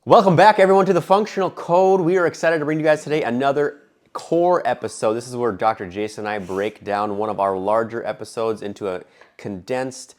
Welcome back, everyone, to the Functional Code. We are excited to bring you guys today another core episode. This is where Dr. Jason and I break down one of our larger episodes into a condensed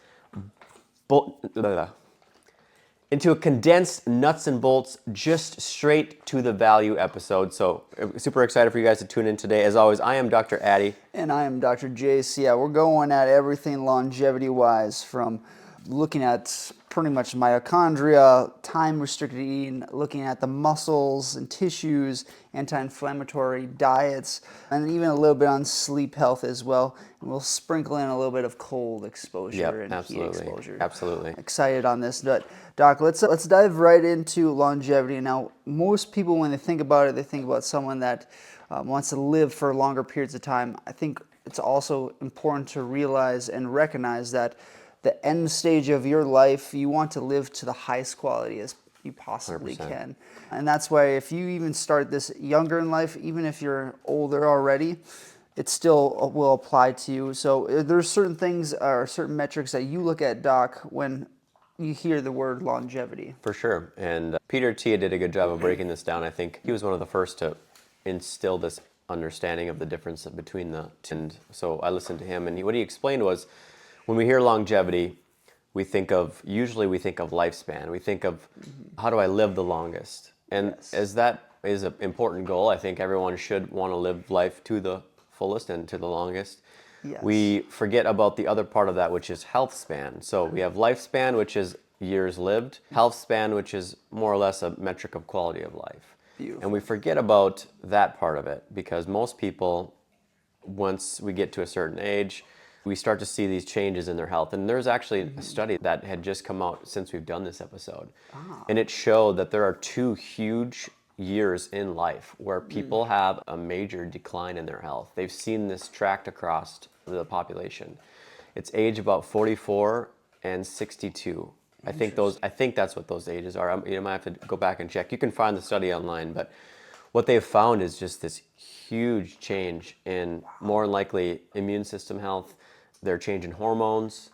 nuts and bolts, just straight to the value episode. So super excited for you guys to tune in today. As always, I am Dr. Addie. And I am Dr. Jason. Yeah, we're going at everything longevity-wise, from looking at pretty much mitochondria, time-restricted eating, looking at the muscles and tissues, anti-inflammatory diets, and even a little bit on sleep health as well. And we'll sprinkle in a little bit of cold exposure and heat exposure. Absolutely. Excited on this. But Doc, let's dive right into longevity. Now, most people, when they think about it, they think about someone that wants to live for longer periods of time. I think it's also important to realize and recognize that the end stage of your life, you want to live to the highest quality as you possibly 100%. can. And that's why if you even start this younger in life, even if you're older already, it still will apply to you. So there's certain things or certain metrics that you look at, Doc, when you hear the word longevity. For sure. And Peter Tia did a good job of breaking this down. I think he was one of the first to instill this understanding of the difference between the two. And so I listened to him, and what he explained was, when we hear longevity, usually we think of lifespan. We think of how do I live the longest? And as that is an important goal, I think everyone should want to live life to the fullest and to the longest. Yes. We forget about the other part of that, which is health span. So we have lifespan, which is years lived, health span, which is more or less a metric of quality of life. Beautiful. And we forget about that part of it because most people, once we get to a certain age, we start to see these changes in their health. And there's actually a study that had just come out since we've done this episode. And it showed that there are 2 huge years in life where people have a major decline in their health. They've seen this tracked across the population. It's age about 44 and 62. I think that's what those ages are. You might have to go back and check. You can find the study online, but what they've found is just this huge change in more than likely immune system health. They're changing hormones,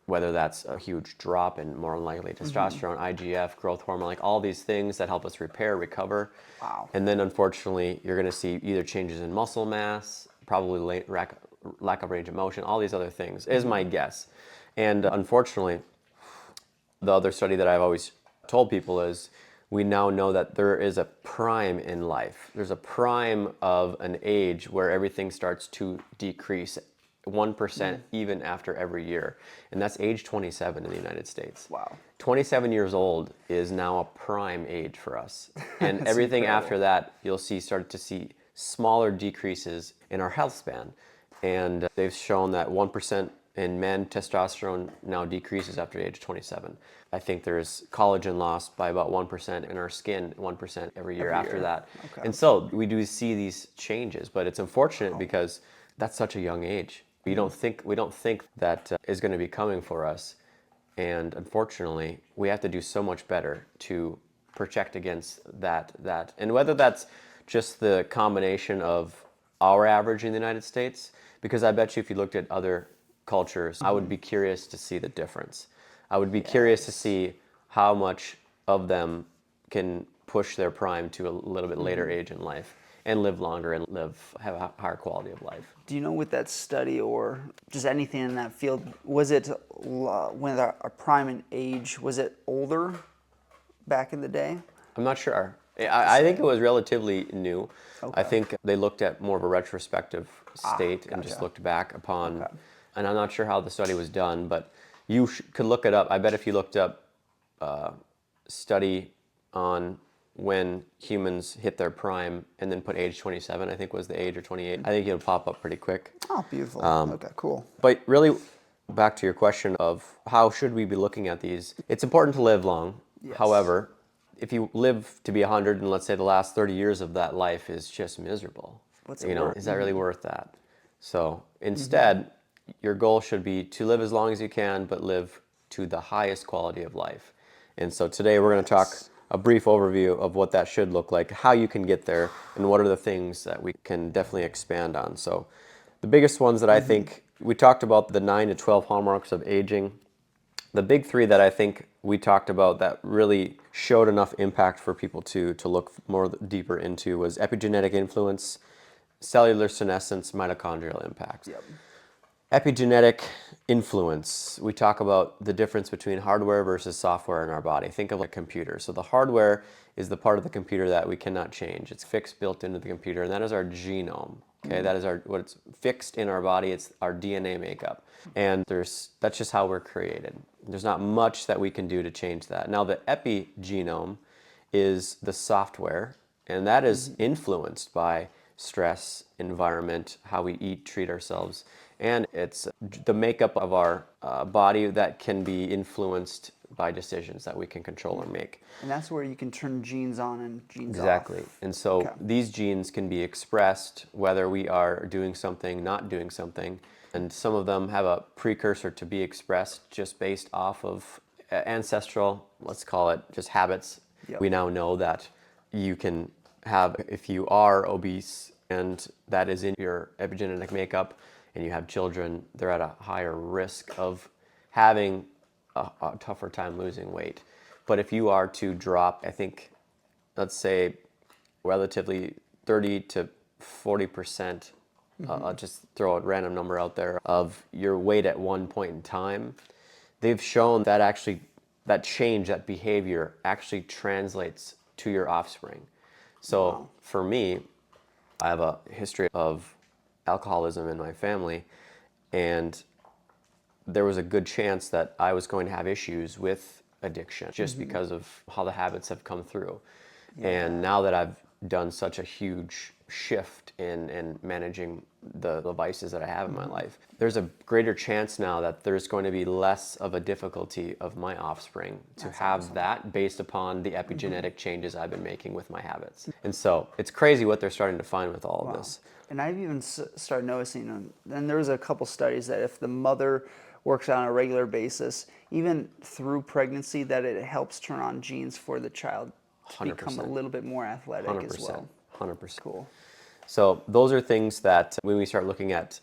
whether that's a huge drop in more than likely testosterone, IGF, growth hormone, like all these things that help us repair, recover. Wow. And then unfortunately, you're going to see either changes in muscle mass, probably lack of range of motion, all these other things, is my guess. And unfortunately, the other study that I've always told people is we now know that there is a prime in life. There's a prime of an age where everything starts to decrease 1% even after every year. And that's age 27 in the United States. Wow. 27 years old is now a prime age for us. And everything incredible. after that, you'll start to see smaller decreases in our health span. And they've shown that 1% in men, testosterone now decreases after age 27. I think there's collagen loss by about 1% in our skin, 1% every year after that. Okay. And so we do see these changes, but it's unfortunate because that's such a young age. We don't think that is going to be coming for us. And unfortunately, we have to do so much better to protect against that. And whether that's just the combination of our average in the United States, because I bet you if you looked at other cultures, I would be curious to see the difference. I would be curious to see how much of them can push their prime to a little bit later age in life and live longer and have a higher quality of life. Do you know with that study or just anything in that field, was it when a prime in age, was it older back in the day? I'm not sure. I think it was relatively new. Okay. I think they looked at more of a retrospective state and just looked back upon, and I'm not sure how the study was done, but you could look it up. I bet if you looked up study on when humans hit their prime and then put age 27, I think was the age, or 28, I think it'll pop up pretty quick. Oh, beautiful. Okay, cool. But really, back to your question of how should we be looking at these, it's important to live long. Yes. However, if you live to be 100 and let's say the last 30 years of that life is just miserable, What's it worth? is that really worth that? So instead, your goal should be to live as long as you can, but live to the highest quality of life. And so today we're going to talk a brief overview of what that should look like, how you can get there, and what are the things that we can definitely expand on. So the biggest ones that I think, we talked about the 9 to 12 hallmarks of aging. The big three that I think we talked about that really showed enough impact for people to look more deeper into was epigenetic influence, cellular senescence, mitochondrial impact. Yep. Epigenetic influence, we talk about the difference between hardware versus software in our body. Think of a computer. So the hardware is the part of the computer that we cannot change. It's fixed, built into the computer, and that is our genome. Okay, that is what's fixed in our body. It's our DNA makeup, and that's just how we're created. There's not much that we can do to change that. Now the epigenome is the software, and that is influenced by stress, environment, how we eat, treat ourselves, and it's the makeup of our body that can be influenced by decisions that we can control or make. And that's where you can turn genes on and genes Exactly. off. And so Okay. these genes can be expressed whether we are doing something, not doing something. And some of them have a precursor to be expressed just based off of ancestral, let's call it just habits. Yep. We now know that you can have, if you are obese and that is in your epigenetic makeup and you have children, they're at a higher risk of having a tougher time losing weight. But if you are to drop, I think, let's say relatively 30 to 40%, I'll just throw a random number out there, of your weight at one point in time, they've shown that actually that change, that behavior actually translates to your offspring. So for me, I have a history of alcoholism in my family, and there was a good chance that I was going to have issues with addiction just because of how the habits have come through. And now that I've done such a huge shift in managing the vices that I have in my life, there's a greater chance now that there's going to be less of a difficulty of my offspring to have that based upon the epigenetic changes I've been making with my habits. And so it's crazy what they're starting to find with all of this. And I've even started noticing, and there was a couple studies that if the mother works out on a regular basis, even through pregnancy, that it helps turn on genes for the child to become a 100%. little bit more athletic 100%. as well. 100%. Cool. So those are things that when we start looking at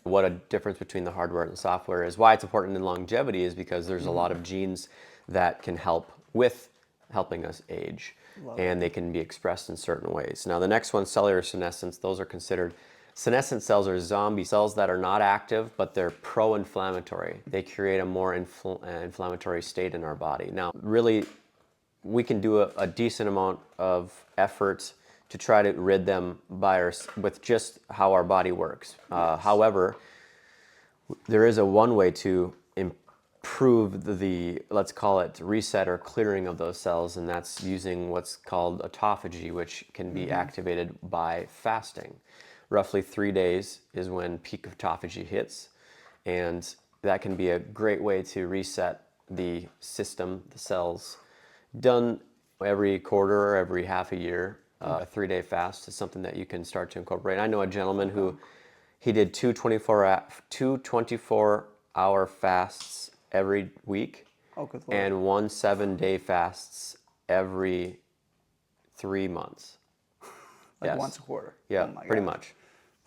what a difference between the hardware and the software is, why it's important in longevity is because there's a lot of genes that can help with helping us age. And they can be expressed in certain ways. Now the next one, cellular senescence, those are considered, senescent cells are zombie cells that are not active, but they're pro-inflammatory. They create a more inflammatory state in our body. Now really, we can do a decent amount of effort to try to rid them with just how our body works. However, there is one way to improve the, let's call it reset or clearing of those cells, and that's using what's called autophagy, which can be activated by fasting. Roughly 3 days is when peak autophagy hits, and that can be a great way to reset the system, the cells. Done every quarter or every half a year. A 3-day fast is something that you can start to incorporate. I know a gentleman who he did two 24-hour fasts every week, Good Lord. and 1 7-day fasts every 3 months. Like once a quarter. Yeah, Oh my pretty God. much.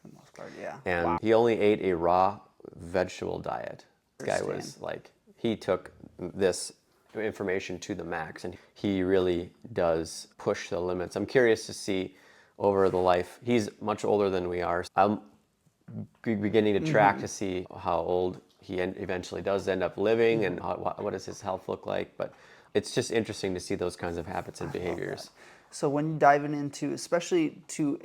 For the most part, yeah. And he only ate a raw vegetable diet. This guy was Understand. like, he took this information to the max, and he really does push the limits. I'm curious to see over the life. He's much older than we are. I'm beginning to track to see how old he eventually does end up living, and what does his health look like. But it's just interesting to see those kinds of habits and behaviors. So when you're diving into, especially to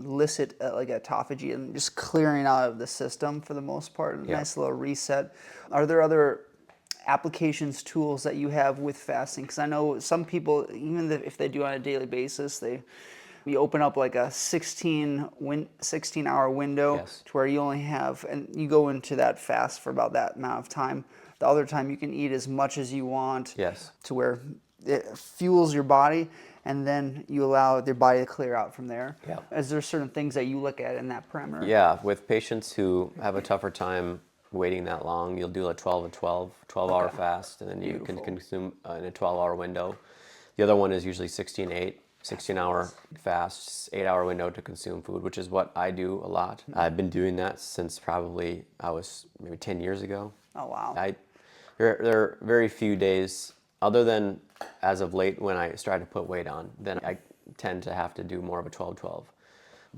elicit like autophagy and just clearing out of the system for the most part, a nice little reset, are there other applications, tools that you have with fasting? Because I know some people, even if they do on a daily basis, you open up like a 16-hour window to where you only have, and you go into that fast for about that amount of time. The other time you can eat as much as you want to where it fuels your body, and then you allow your body to clear out from there. Is there certain things that you look at in that parameter? Yeah, with patients who have a tougher time waiting that long, you'll do a 12-hour fast, and then you can consume in a 12-hour window. The other one is usually 16-hour fast, 8-hour window to consume food, which is what I do a lot. I've been doing that since probably I was maybe 10 years ago. Oh, wow. There are very few days, other than as of late when I started to put weight on, then I tend to have to do more of a 12-12.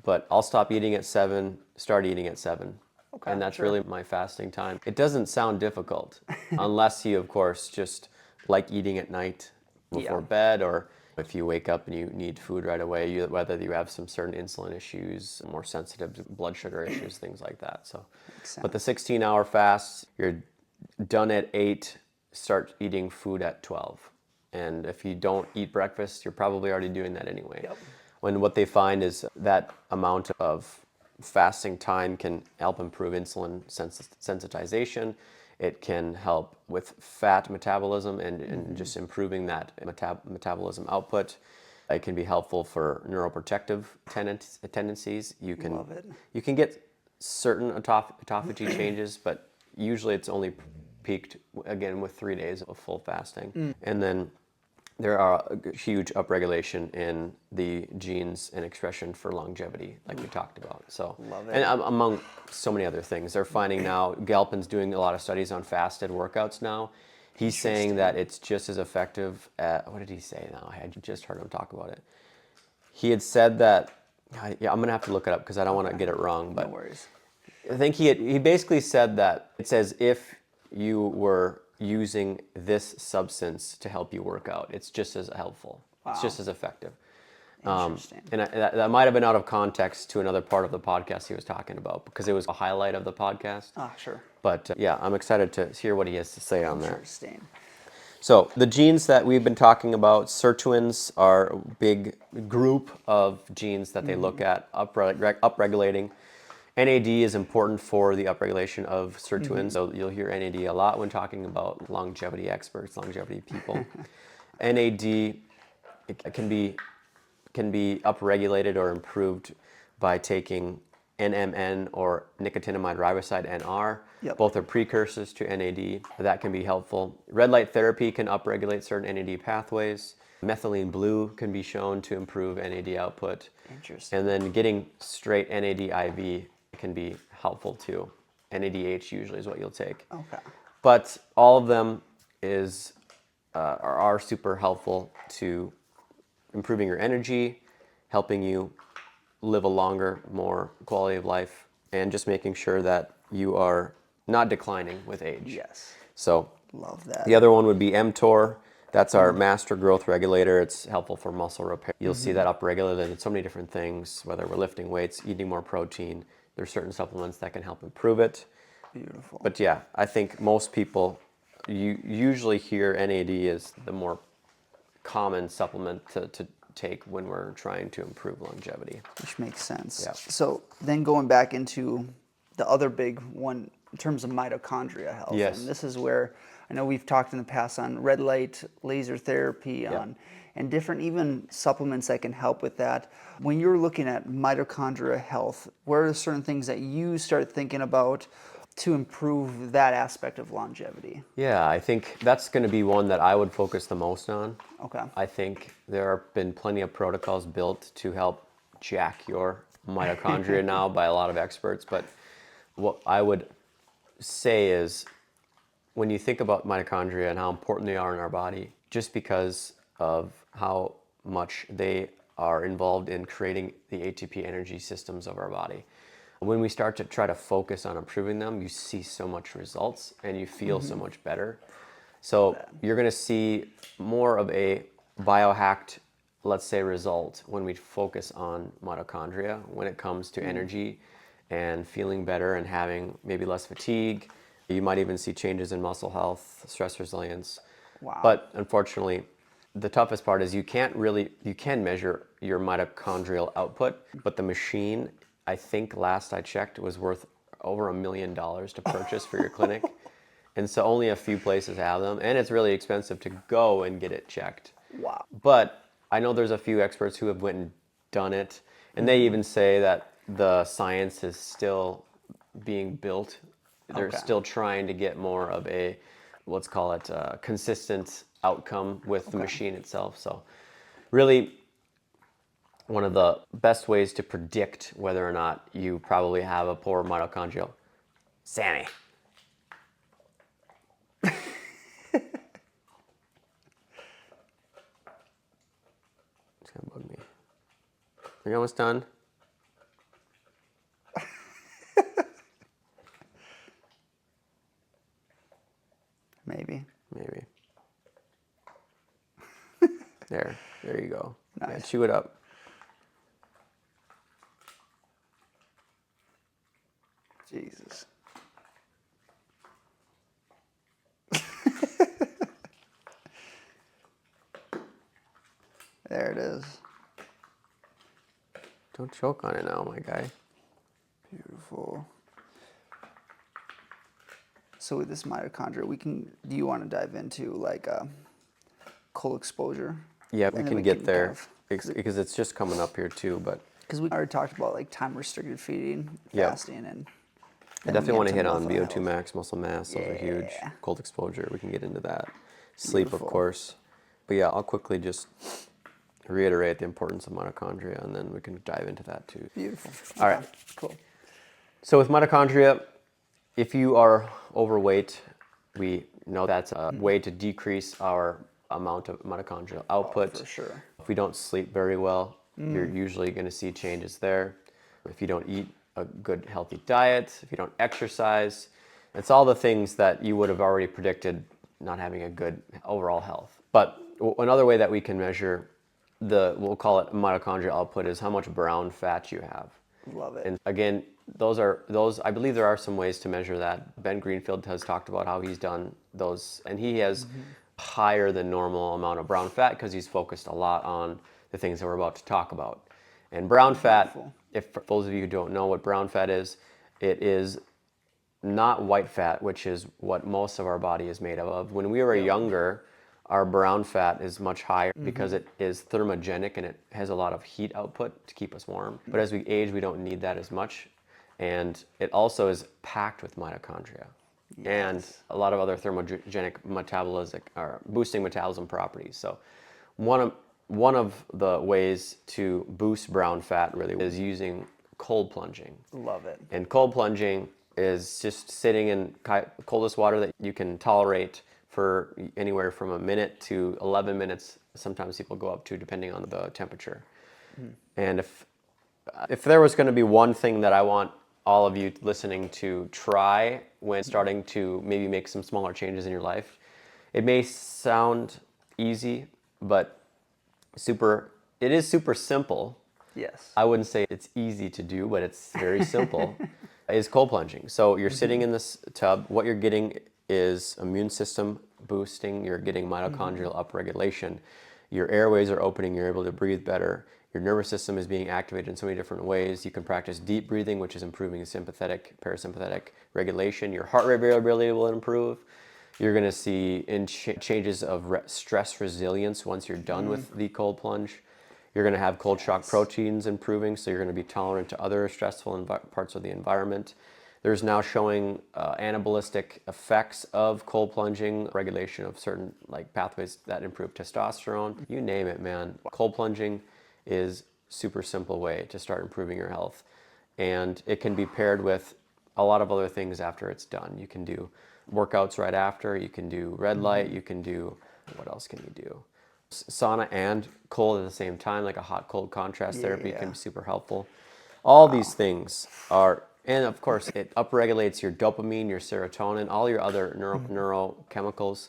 But I'll stop eating at 7, start eating at 7. Okay, And that's sure. really my fasting time. It doesn't sound difficult unless you, of course, just like eating at night before bed, or if you wake up and you need food right away, whether you have some certain insulin issues, more sensitive to blood sugar issues, things like that. So, but the 16-hour fast, you're done at 8, start eating food at 12. And if you don't eat breakfast, you're probably already doing that anyway. Yep. When what they find is that amount of fasting time can help improve insulin sensitization. It can help with fat metabolism and just improving that metabolism output. It can be helpful for neuroprotective tendencies. Love it. You can get certain autophagy changes, but usually it's only peaked again with 3 days of full fasting. And then there are a huge upregulation in the genes and expression for longevity, like we talked about. So, Love it. and among so many other things, they're finding now. Galpin's doing a lot of studies on fasted workouts now. He's saying that it's just as effective. What did he say now? I had just heard him talk about it. He had said that. Yeah, I'm gonna have to look it up because I don't want to get it wrong. But No worries. I think he basically said that it's as if you were using this substance to help you work out. It's just as helpful. Wow. It's just as effective. Interesting. And that might have been out of context to another part of the podcast he was talking about, because it was a highlight of the podcast. Sure. But yeah, I'm excited to hear what he has to say on that. Interesting. So the genes that we've been talking about, sirtuins are a big group of genes that they look at upregulating. NAD is important for the upregulation of sirtuins. So you'll hear NAD a lot when talking about longevity experts, longevity people. NAD it can be upregulated or improved by taking NMN or nicotinamide riboside NR. Yep. Both are precursors to NAD. That can be helpful. Red light therapy can upregulate certain NAD pathways. Methylene blue can be shown to improve NAD output. Interesting. And then getting straight NAD IV can be helpful too. NADH usually is what you'll take. Okay. But all of them are super helpful to improving your energy, helping you live a longer, more quality of life, and just making sure that you are not declining with age. Yes. So Love that. the other one would be mTOR. That's our master growth regulator. It's helpful for muscle repair. You'll see that upregulated in so many different things, whether we're lifting weights, eating more protein. There's certain supplements that can help improve it. Beautiful. But yeah, I think most people, you usually hear NAD is the more common supplement to take when we're trying to improve longevity. Which makes sense. Yeah. So then going back into the other big one in terms of mitochondria health. Yes. And this is where I know we've talked in the past on red light, laser therapy, and different even supplements that can help with that. When you're looking at mitochondria health, what are certain things that you start thinking about to improve that aspect of longevity? Yeah, I think that's going to be one that I would focus the most on. Okay. I think there have been plenty of protocols built to help jack your mitochondria now by a lot of experts. But what I would say is, when you think about mitochondria and how important they are in our body, just because of how much they are involved in creating the ATP energy systems of our body. When we start to try to focus on improving them, you see so much results and you feel so much better. So you're going to see more of a biohacked, let's say, result when we focus on mitochondria when it comes to energy and feeling better and having maybe less fatigue. You might even see changes in muscle health, stress resilience. Wow. But unfortunately, the toughest part is you can measure your mitochondrial output, but the machine, I think last I checked, was worth over $1 million to purchase for your clinic. And so only a few places have them, and it's really expensive to go and get it checked. Wow. But I know there's a few experts who have went and done it, and they even say that the science is still being built. They're still trying to get more of a, let's call it, consistent outcome with the machine itself. So really, one of the best ways to predict whether or not you probably have a poor mitochondrial. Sammy. It's gonna bug me. Are you almost done? Maybe. Maybe. There you go. Nice. Yeah, chew it up. Jesus. There it is. Don't choke on it now, my guy. Beautiful. So with this mitochondria, do you want to dive into like cold exposure? Yeah, we And then can get there kind of- because it's just coming up here too, but Because we already talked about like time restricted feeding, Yep. fasting, and I definitely want to hit on muscle VO2 health. max, muscle mass. Those are huge. Yeah. Cold exposure, we can get into that. Sleep, Beautiful. of course. But yeah, I'll quickly just reiterate the importance of mitochondria, and then we can dive into that too. Beautiful. All right. Cool. So with mitochondria, if you are overweight, we know that's a way to decrease our amount of mitochondrial output. For sure. If we don't sleep very well, you're usually going to see changes there. If you don't eat a good healthy diet, if you don't exercise, it's all the things that you would have already predicted not having a good overall health. But another way that we can measure we'll call it mitochondrial output is how much brown fat you have. Love it. And again, I believe there are some ways to measure that. Ben Greenfield has talked about how he's done those, and he has higher than normal amount of brown fat because he's focused a lot on the things that we're about to talk about. And brown fat, if for those of you who don't know what brown fat is, it is not white fat, which is what most of our body is made of. When we were younger, our brown fat is much higher because it is thermogenic and it has a lot of heat output to keep us warm. But as we age, we don't need that as much. And it also is packed with mitochondria and a lot of other thermogenic metabolic or boosting metabolism properties. So one of the ways to boost brown fat really is using cold plunging. Love it. And cold plunging is just sitting in coldest water that you can tolerate for anywhere from a minute to 11 minutes. Sometimes people go up to, depending on the temperature. And if there was going to be one thing that I want all of you listening to try when starting to maybe make some smaller changes in your life, it may sound easy, but it is super simple. Yes. I wouldn't say it's easy to do, but it's very simple, is cold plunging. So you're sitting in this tub. What you're getting is immune system boosting. You're getting mitochondrial upregulation. Your airways are opening. You're able to breathe better. Your nervous system is being activated in so many different ways. You can practice deep breathing, which is improving sympathetic, parasympathetic regulation. Your heart rate variability will improve. You're going to see changes of stress resilience once you're done with the cold plunge. You're going to have cold shock proteins improving, so you're going to be tolerant to other stressful parts of the environment. There's now showing anabolistic effects of cold plunging, regulation of certain pathways that improve testosterone. You name it, man. Cold plunging is super simple way to start improving your health. And it can be paired with a lot of other things after it's done. You can do workouts right after. You can do red light. You can do, what else can you do? Sauna and cold at the same time, like a hot-cold contrast therapy can be super helpful. All these things are, and of course, it upregulates your dopamine, your serotonin, all your other neurochemicals.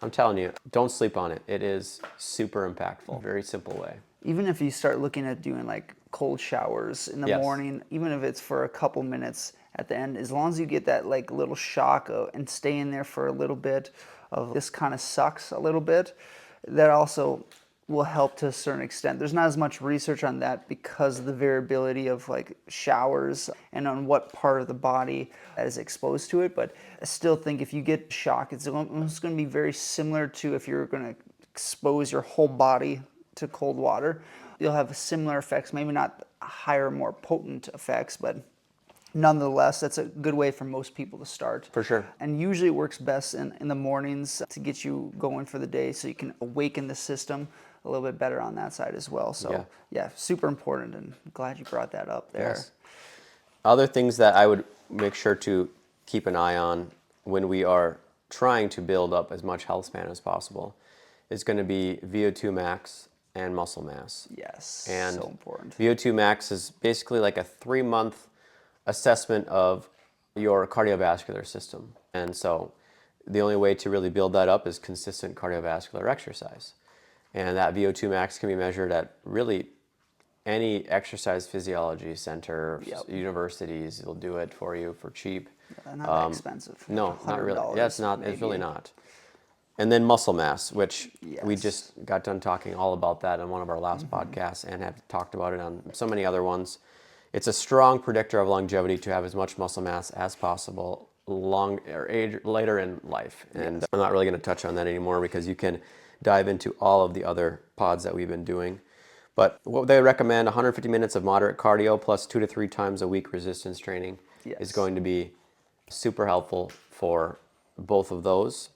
I'm telling you, don't sleep on it. It is super impactful. Very simple way. Even if you start looking at doing like cold showers in the morning, even if it's for a couple minutes at the end, as long as you get that like little shock and stay in there for a little bit of this kind of sucks a little bit, that also will help to a certain extent. There's not as much research on that because of the variability of like showers and on what part of the body that is exposed to it. But I still think if you get shock, it's almost going to be very similar to if you're going to expose your whole body to cold water. You'll have similar effects, maybe not higher, more potent effects, but nonetheless, that's a good way for most people to start. For sure. And usually it works best in the mornings to get you going for the day so you can awaken the system a little bit better on that side as well. So yeah, super important, and I'm glad you brought that up there. Yes. Other things that I would make sure to keep an eye on when we are trying to build up as much health span as possible is going to be VO2 max and muscle mass. Yes, And so important. VO2 max is basically like a 3-month assessment of your cardiovascular system. And so the only way to really build that up is consistent cardiovascular exercise. And that VO2 max can be measured at really any exercise physiology center, universities will do it for you for cheap. Not that expensive. No, not really. Yeah, it's not. It's really maybe. not. And then muscle mass, which we Yes. just got done talking all about that in one of our last podcasts and have talked about it on so many other ones. It's a strong predictor of longevity to have as much muscle mass as possible later in life. And I'm not really going to touch on that anymore because you can dive into all of the other pods that we've been doing. But what they recommend, 150 minutes of moderate cardio plus 2 to 3 times a week resistance training is going to be super helpful for both of those.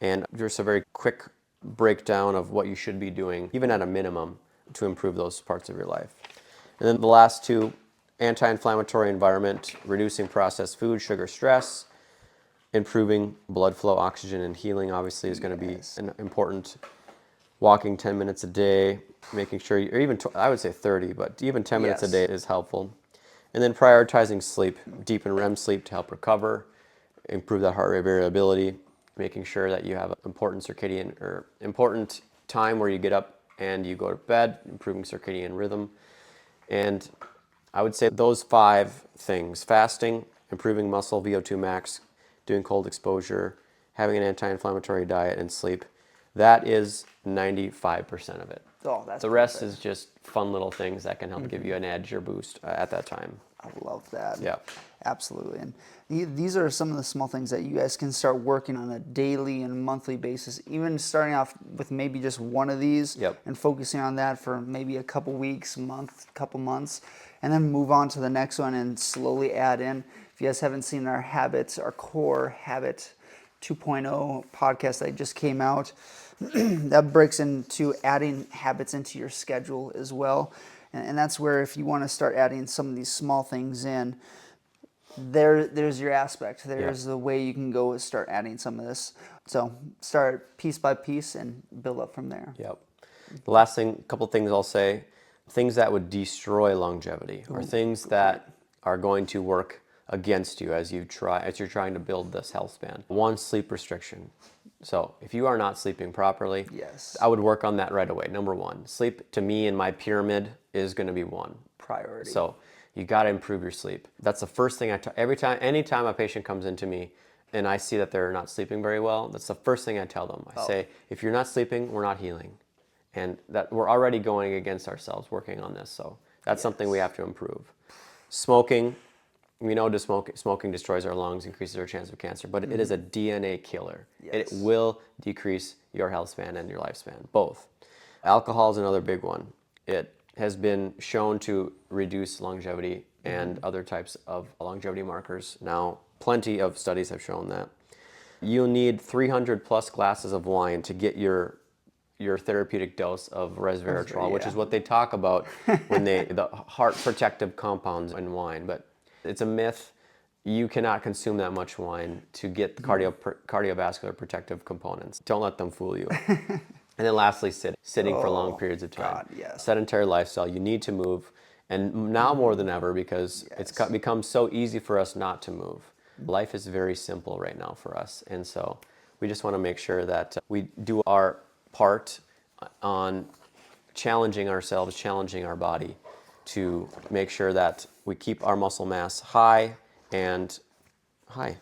And just a very quick breakdown of what you should be doing, even at a minimum, to improve those parts of your life. And then the last two, anti-inflammatory environment, reducing processed food, sugar, stress, improving blood flow, oxygen, and healing obviously is going to be an important. Walking 10 minutes a day, making sure, or even, I would say 30, but even 10 minutes a day is helpful. And then prioritizing sleep, deep and REM sleep to help recover, improve that heart rate variability, making sure that you have important circadian or important time where you get up and you go to bed, improving circadian rhythm. And I would say those 5 things, fasting, improving muscle, VO2 max, doing cold exposure, having an anti-inflammatory diet, and sleep, that is 95% of it. Oh, that's the rest is just fun little things that can help give you an edge or boost at that time. I love that. Yeah. Absolutely. And these are some of the small things that you guys can start working on a daily and monthly basis, even starting off with maybe just one of these and focusing on that for maybe a couple weeks, couple months, and then move on to the next one and slowly add in. If you guys haven't seen our core habit 2.0 podcast that just came out, that breaks into adding habits into your schedule as well. And that's where if you want to start adding some of these small things in, there's your aspect. There's the way you can go start adding some of this. So start piece by piece and build up from there. Yep. The last thing, couple things I'll say, things that would destroy longevity or things that are going to work against you as you're trying to build this health span. 1, sleep restriction. So if you are not sleeping properly, I would work on that right away. Number 1, sleep to me in my pyramid is going to be 1 priority. So you got to improve your sleep. That's the first thing anytime a patient comes into me and I see that they're not sleeping very well, that's the first thing I tell them. I say, if you're not sleeping, we're not healing. And that we're already going against ourselves working on this. So that's something we have to improve. Smoking. We know smoking destroys our lungs, increases our chance of cancer, but it is a DNA killer. It will decrease your health span and your lifespan, both. Alcohol is another big one. It has been shown to reduce longevity and other types of longevity markers. Now, plenty of studies have shown that. You'll need 300 plus glasses of wine to get your therapeutic dose of resveratrol, which is what they talk about when the heart protective compounds in wine, but it's a myth. You cannot consume that much wine to get the cardiovascular protective components. Don't let them fool you. And then lastly, sitting for long periods of time. Sedentary lifestyle, you need to move. And now more than ever, because it's become so easy for us not to move. Life is very simple right now for us. And so we just want to make sure that we do our part on challenging ourselves, challenging our body to make sure that we keep our muscle mass high and high.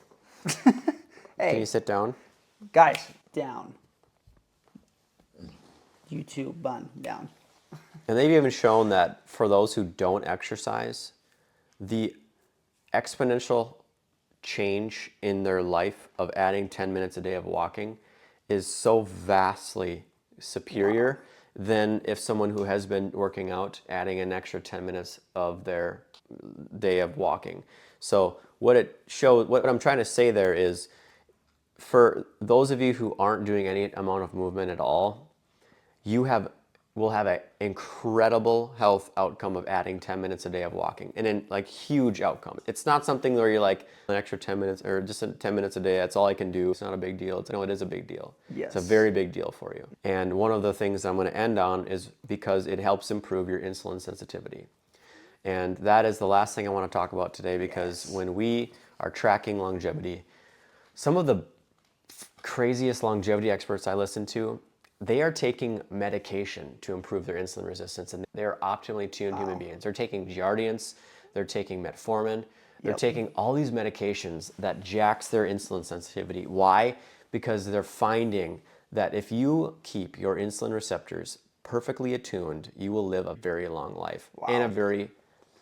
Hey, can you sit down? Guys, down. You too, bun, down. And they've even shown that for those who don't exercise, the exponential change in their life of adding 10 minutes a day of walking is so vastly superior than if someone who has been working out adding an extra 10 minutes of their day of walking. So what I'm trying to say there is, for those of you who aren't doing any amount of movement at all, you have will have an incredible health outcome of adding 10 minutes a day of walking, and then like huge outcome. It's not something where you're like an extra 10 minutes or just 10 minutes a day, that's all I can do. It's not a big deal. No, it is a big deal. Yes. It's a very big deal for you. And one of the things I'm going to end on is because it helps improve your insulin sensitivity. And that is the last thing I want to talk about today, because when we are tracking longevity, some of the craziest longevity experts I listen to, they are taking medication to improve their insulin resistance, and they're optimally tuned human beings. They're taking Jardiance, they're taking metformin, they're taking all these medications that jacks their insulin sensitivity. Why? Because they're finding that if you keep your insulin receptors perfectly attuned, you will live a very long life and a very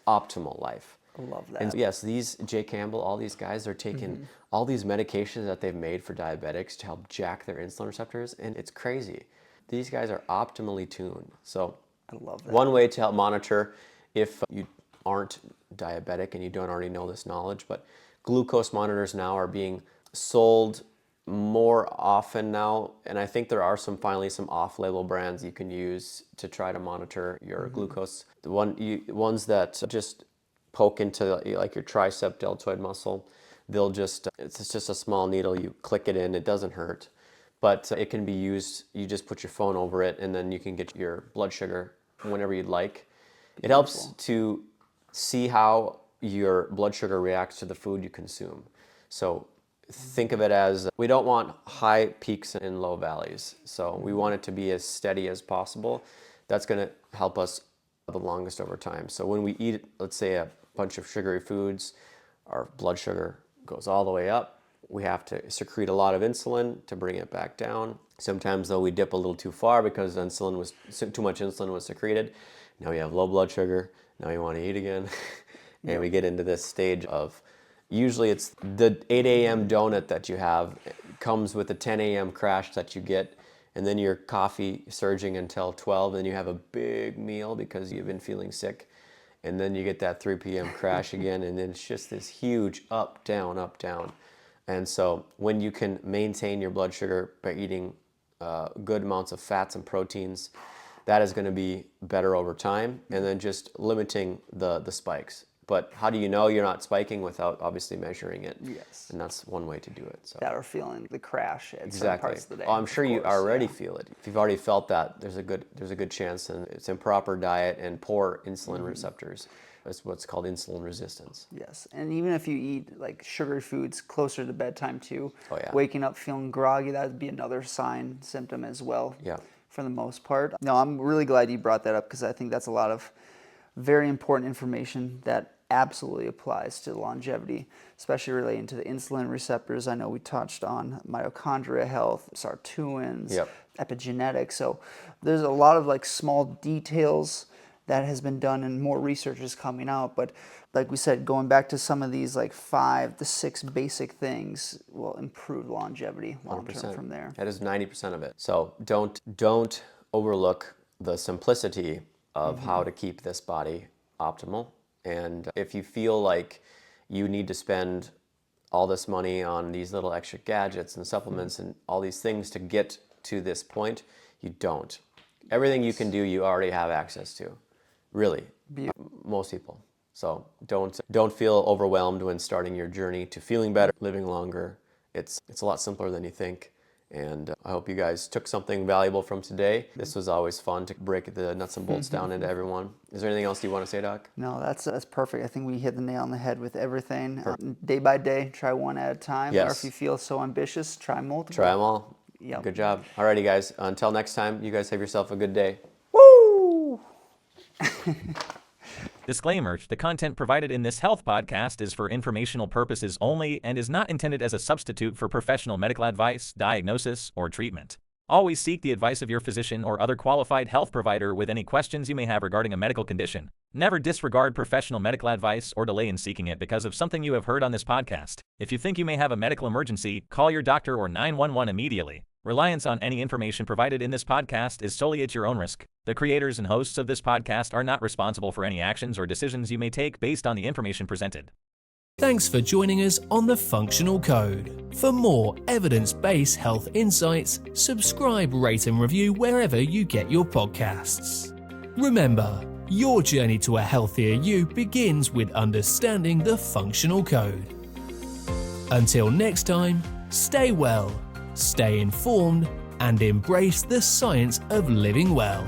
optimal life. I love that. And yes, these Jay Campbell, all these guys are taking all these medications that they've made for diabetics to help jack their insulin receptors, and it's crazy. These guys are optimally tuned. So I love that. one way to help monitor if you aren't diabetic and you don't already know this knowledge, but glucose monitors now are being sold more often now, and I think there are finally some off-label brands you can use to try to monitor your glucose. The ones that just poke into like your tricep deltoid muscle, they'll just, it's just a small needle, you click it in, it doesn't hurt, but it can be used, you just put your phone over it and then you can get your blood sugar whenever you'd like. It helps to see how your blood sugar reacts to the food you consume. So think of it as, we don't want high peaks and low valleys. So we want it to be as steady as possible. That's going to help us the longest over time. So when we eat, let's say, a bunch of sugary foods, our blood sugar goes all the way up. We have to secrete a lot of insulin to bring it back down. Sometimes though we dip a little too far because too much insulin was secreted. Now we have low blood sugar. Now we want to eat again. And we get into this stage of, usually it's the 8 a.m. donut that you have comes with the 10 a.m. crash that you get, and then your coffee surging until 12, and you have a big meal because you've been feeling sick, and then you get that 3 p.m. crash again, and then it's just this huge up, down, up, down. And so when you can maintain your blood sugar by eating good amounts of fats and proteins, that is going to be better over time, and then just limiting the spikes. But how do you know you're not spiking without obviously measuring it? Yes. And that's one way to do it. So. That are feeling the crash at certain parts of the day. Oh, I'm sure you already feel it. If you've already felt that, there's a good chance, and it's improper diet and poor insulin receptors. That's what's called insulin resistance. Yes, and even if you eat like sugary foods closer to bedtime too, Oh, yeah. waking up feeling groggy, that would be another symptom as well. Yeah. For the most part. No, I'm really glad you brought that up, because I think that's a lot of very important information that absolutely applies to longevity, especially relating to the insulin receptors. I know we touched on mitochondria health, sirtuins, epigenetics. So there's a lot of like small details that has been done, and more research is coming out. But like we said, going back to some of these like 5 to 6 basic things will improve longevity long term from there. That is 90% of it. So don't overlook the simplicity of how to keep this body optimal. And if you feel like you need to spend all this money on these little extra gadgets and supplements and all these things to get to this point, you don't. Everything you can do, you already have access to. Really, most people. So don't feel overwhelmed when starting your journey to feeling better, living longer. It's a lot simpler than you think. And I hope you guys took something valuable from today. This was always fun to break the nuts and bolts down into everyone. Is there anything else you want to say, Doc? No, that's perfect. I think we hit the nail on the head with everything. Day by day, try one at a time. Yes. Or if you feel so ambitious, try multiple. Try them all. Yep. Good job. Alrighty, guys. Until next time, you guys have yourself a good day. Woo! Disclaimer, the content provided in this health podcast is for informational purposes only and is not intended as a substitute for professional medical advice, diagnosis, or treatment. Always seek the advice of your physician or other qualified health provider with any questions you may have regarding a medical condition. Never disregard professional medical advice or delay in seeking it because of something you have heard on this podcast. If you think you may have a medical emergency, call your doctor or 911 immediately. Reliance on any information provided in this podcast is solely at your own risk. The creators and hosts of this podcast are not responsible for any actions or decisions you may take based on the information presented. Thanks for joining us on The Functional Code. For more evidence-based health insights, subscribe, rate and review wherever you get your podcasts. Remember, your journey to a healthier you begins with understanding the functional code. Until next time, stay well, stay informed, and embrace the science of living well.